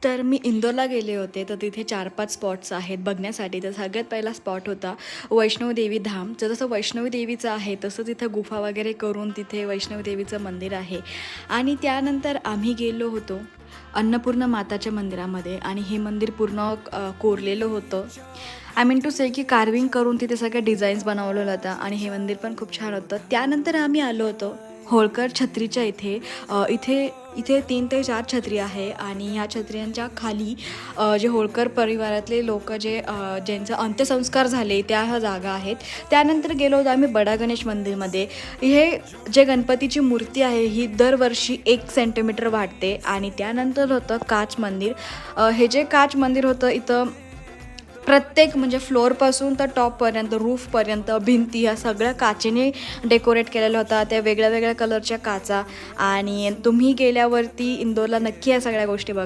तर मी इंदोरला गेले होते, तर तिथे 4-5 स्पॉट्स आहेत बघण्यासाठी. तर सगळ्यात पहिला स्पॉट होता वैष्णोदेवी धाम. तर जसं वैष्णवी देवीचं आहे, तसं तिथं गुफा वगैरे करून तिथे वैष्णवी देवीचं मंदिर आहे. आणि त्यानंतर आम्ही गेलो होतो अन्नपूर्णा माताच्या मंदिरामध्ये आणि हे मंदिर पूर्ण कोरलेलं होतं. आय मीन टू से की कार्विंग करून तिथे सगळ्या डिझाईन्स बनवलेलं होतं आणि हे मंदिर पण खूप छान होतं. त्यानंतर आम्ही आलो होतो होळकर छत्रीच्या इथे. इथे इथे 3 ते 4 छत्री आहे आणि ह्या छत्र्यांच्या खाली जे होळकर परिवारातले लोक ज्यांचे अंत्यसंस्कार झाले त्या ह्या जागा आहेत. त्यानंतर गेलो होतो आम्ही बडा गणेश मंदिरमध्ये. हे जे गणपतीची मूर्ती आहे ही दरवर्षी 1 सेंटीमीटर वाढते. आणि त्यानंतर होतं काच मंदिर. हे जे काच मंदिर होतं इथं प्रत्येक म्हणजे फ्लोअरपासून तर टॉपपर्यंत रूफपर्यंत भिंती ह्या सगळ्या काचेने डेकोरेट केलेल्या होता. त्या वेगळ्या वेगळ्या कलरच्या काचा. आणि तुम्ही गेल्यावरती इंदोरला नक्की या सगळ्या गोष्टी बघा.